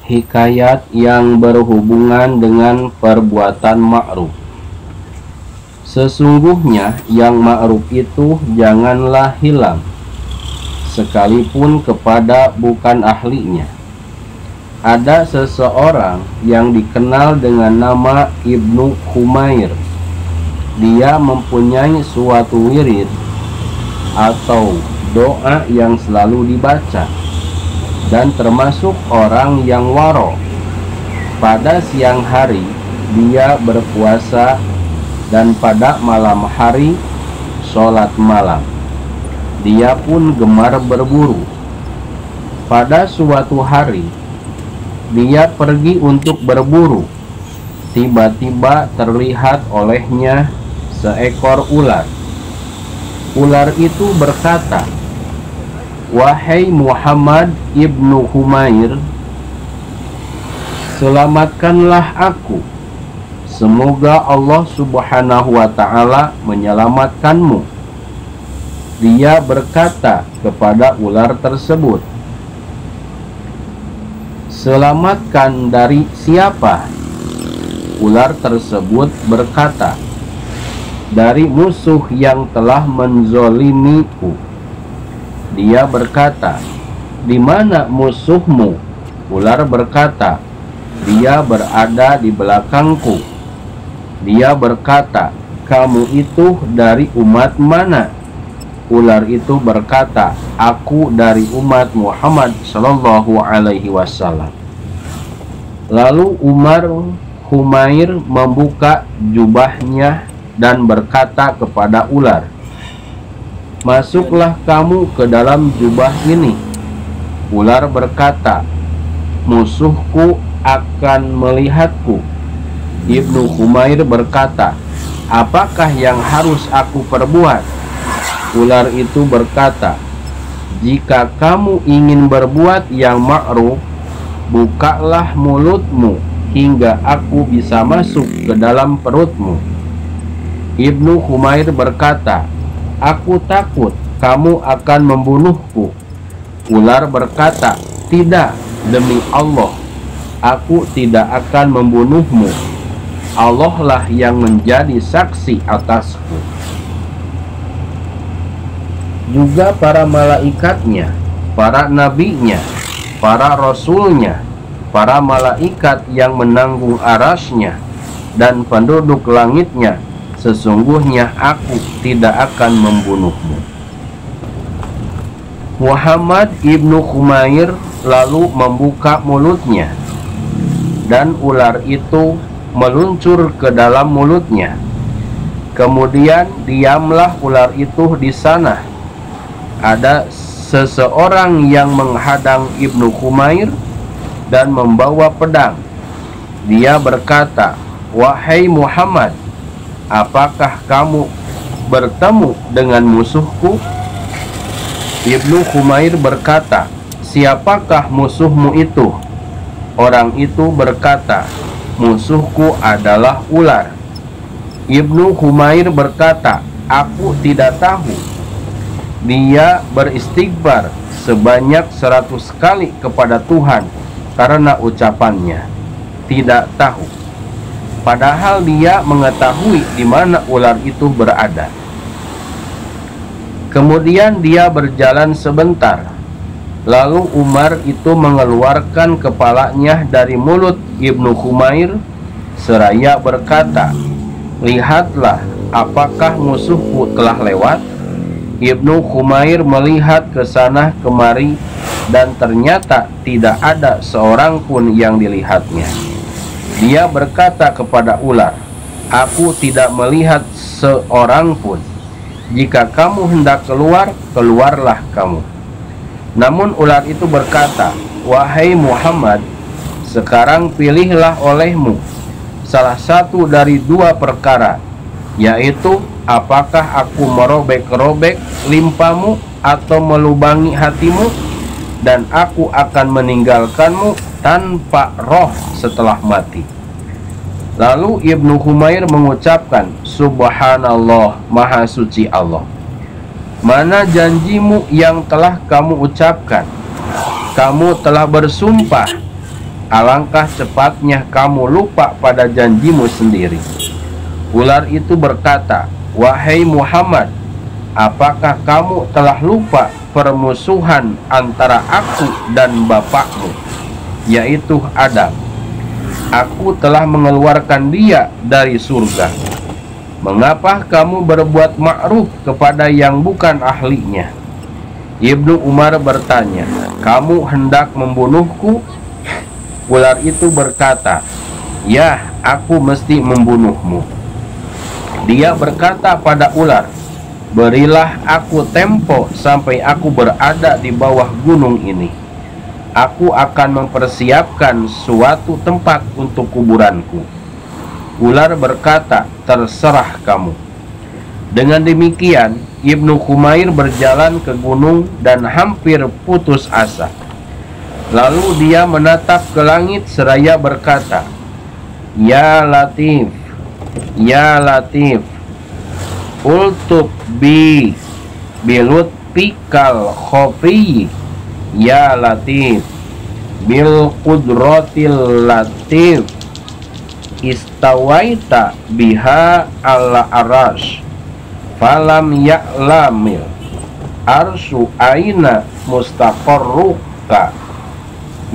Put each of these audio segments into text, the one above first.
Hikayat yang berhubungan dengan perbuatan ma'ruf. Sesungguhnya yang ma'ruf itu janganlah hilang, sekalipun kepada bukan ahlinya. Ada seseorang yang dikenal dengan nama Ibnu Khumair. Dia mempunyai suatu wirid atau doa yang selalu dibaca, dan termasuk orang yang waro. Pada siang hari dia berpuasa, dan pada malam hari sholat malam. Dia pun gemar berburu. Pada suatu hari dia pergi untuk berburu. Tiba-tiba terlihat olehnya seekor ular. Ular itu berkata, "Wahai Muhammad ibnu Khumair, selamatkanlah aku. Semoga Allah subhanahu wa ta'ala menyelamatkanmu." Dia berkata kepada ular tersebut, "Selamatkan dari siapa?" Ular tersebut berkata, "Dari musuh yang telah menzolimiku." Dia berkata, "Di mana musuhmu?" Ular berkata, "Dia berada di belakangku." Dia berkata, "Kamu itu dari umat mana?" Ular itu berkata, "Aku dari umat Muhammad Shallallahu Alaihi Wasallam." Lalu Khumair membuka jubahnya dan berkata kepada ular, "Masuklah kamu ke dalam jubah ini." Ular berkata, "Musuhku akan melihatku." Ibnu Khumair berkata, "Apakah yang harus aku perbuat?" Ular itu berkata, "Jika kamu ingin berbuat yang ma'ruf, bukalah mulutmu hingga aku bisa masuk ke dalam perutmu." Ibnu Khumair berkata, "Aku takut kamu akan membunuhku." Ular berkata, "Tidak, demi Allah, aku tidak akan membunuhmu. Allah lah yang menjadi saksi atasku. Juga para malaikatnya, para nabinya, para rasulnya, para malaikat yang menanggung arasnya, dan penduduk langitnya, sesungguhnya aku tidak akan membunuhmu." Muhammad ibnu Khumair lalu membuka mulutnya, dan ular itu meluncur ke dalam mulutnya. Kemudian diamlah ular itu di sana. Ada seseorang yang menghadang Ibnu Khumair dan membawa pedang. Dia berkata, "Wahai Muhammad, apakah kamu bertemu dengan musuhku?" Ibnu Khumair berkata, "Siapakah musuhmu itu?" Orang itu berkata, "Musuhku adalah ular." Ibnu Khumair berkata, "Aku tidak tahu." Dia beristighfar sebanyak 100 kali kepada Tuhan karena ucapannya, "Tidak tahu." Padahal dia mengetahui di mana ular itu berada. Kemudian dia berjalan sebentar. Lalu Umar itu mengeluarkan kepalanya dari mulut Ibnu Khumair seraya berkata, "Lihatlah, apakah musuhku telah lewat?" Ibnu Khumair melihat ke sana kemari, dan ternyata tidak ada seorang pun yang dilihatnya. Dia berkata kepada ular, "Aku tidak melihat seorang pun. Jika kamu hendak keluar, keluarlah kamu." Namun ular itu berkata, "Wahai Muhammad, sekarang pilihlah olehmu salah satu dari dua perkara, yaitu apakah aku merobek-robek limpamu atau melubangi hatimu, dan aku akan meninggalkanmu tanpa roh setelah mati. Lalu Ibnu Humair mengucapkan, Subhanallah, Maha Suci Allah. Mana janjimu yang telah kamu ucapkan? Kamu telah bersumpah. Alangkah cepatnya kamu lupa pada janjimu sendiri. Ular itu berkata, wahai Muhammad, apakah kamu telah lupa permusuhan antara aku dan bapakmu, yaitu Adam? Aku telah mengeluarkan dia dari surga. Mengapa kamu berbuat ma'ruf kepada yang bukan ahlinya? Ibnu Umar bertanya, kamu hendak membunuhku? Ular itu berkata, ya, aku mesti membunuhmu. Dia berkata pada ular, berilah aku tempo sampai aku berada di bawah gunung ini. Aku akan mempersiapkan suatu tempat untuk kuburanku. Ular berkata, terserah kamu. Dengan demikian, Ibnu Humair berjalan ke gunung dan hampir putus asa. Lalu dia menatap ke langit seraya berkata, ya Latif, ya Latif, ultub bilut pikal khofi, ya Latif, bil qudratil Latif, istawaita biha ala arash, falam ya'lamil arsu aina mustaqarruka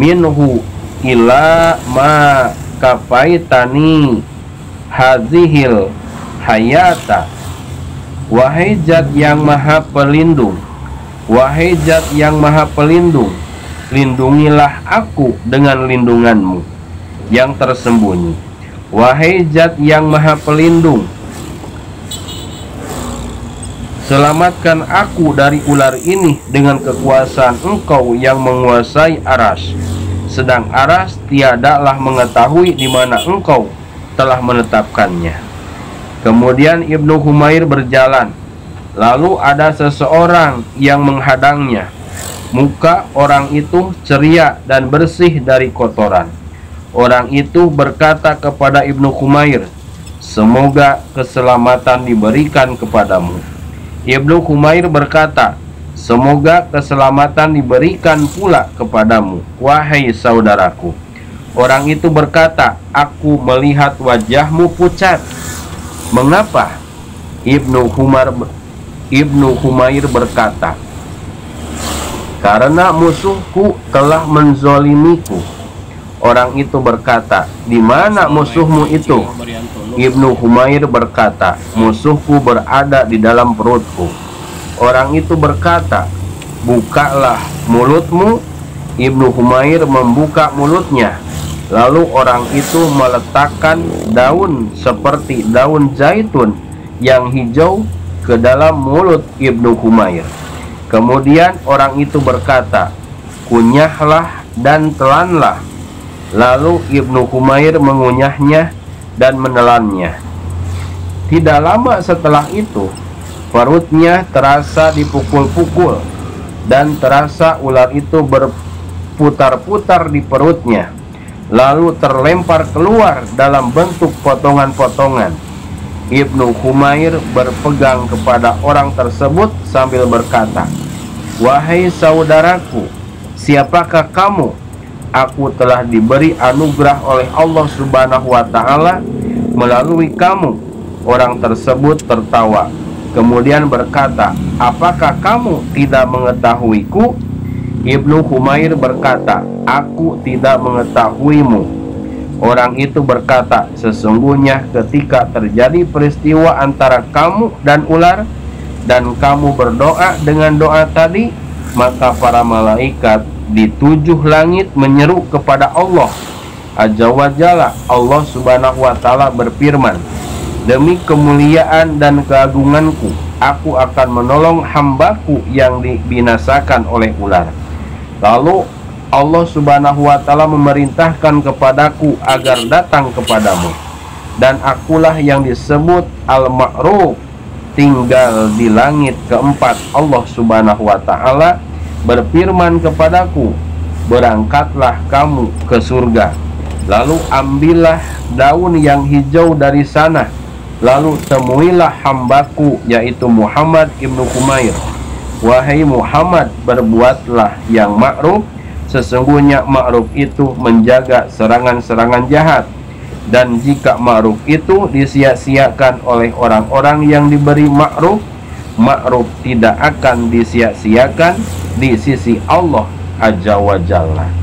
minhu ila ma kafaitani hazihil hayata. Wahai zat yang maha pelindung, wahai zat yang maha pelindung, lindungilah aku dengan lindunganmu yang tersembunyi. Wahai zat yang maha pelindung, selamatkan aku dari ular ini dengan kekuasaan engkau yang menguasai aras, sedang aras tiadalah mengetahui di mana engkau telah menetapkannya. Kemudian Ibnu Humair berjalan. Lalu ada seseorang yang menghadangnya. Muka orang itu ceria dan bersih dari kotoran. Orang itu berkata kepada Ibnu Humair, semoga keselamatan diberikan kepadamu. Ibnu Humair berkata, semoga keselamatan diberikan pula kepadamu, wahai saudaraku. Orang itu berkata, aku melihat wajahmu pucat. Mengapa? Ibnu Humair berkata, karena musuhku telah menzolimiku. Orang itu berkata, di mana musuhmu itu? Ibnu Humair berkata, musuhku berada di dalam perutku. Orang itu berkata, bukalah mulutmu. Ibnu Humair membuka mulutnya. Lalu orang itu meletakkan daun seperti daun zaitun yang hijau ke dalam mulut Ibnu Humair. Kemudian orang itu berkata, kunyahlah dan telanlah. Lalu Ibnu Humair mengunyahnya dan menelannya. Tidak lama setelah itu, perutnya terasa dipukul-pukul dan terasa ular itu berputar-putar di perutnya, lalu terlempar keluar dalam bentuk potongan-potongan. Ibnu Humair berpegang kepada orang tersebut sambil berkata, wahai saudaraku, siapakah kamu? Aku telah diberi anugerah oleh Allah Subhanahu wa Ta'ala melalui kamu. Orang tersebut tertawa, kemudian berkata, apakah kamu tidak mengetahuiku? Ibnu Humair berkata, aku tidak mengetahuimu. Orang itu berkata, sesungguhnya ketika terjadi peristiwa antara kamu dan ular, dan kamu berdoa dengan doa tadi, maka para malaikat di 7 langit menyeru kepada Allah Azza wa Jalla. Allah Subhanahu wa Ta'ala berfirman, demi kemuliaan dan keagunganku, aku akan menolong hambaku yang dibinasakan oleh ular. Lalu Allah Subhanahu wa Ta'ala memerintahkan kepadaku agar datang kepadamu. dan akulah yang disebut Al-Ma'ruf, tinggal di langit keempat. Allah Subhanahu wa ta'ala berfirman kepadaku, berangkatlah kamu ke surga, lalu ambillah daun yang hijau dari sana, lalu temuilah hambaku yaitu Muhammad ibnu Humair. Wahai Muhammad, berbuatlah yang ma'ruf, sesungguhnya ma'ruf itu menjaga serangan-serangan jahat, dan jika ma'ruf itu disia-siakan oleh orang-orang yang diberi ma'ruf, ma'ruf tidak akan disia-siakan di sisi Allah Azza wa Jalla.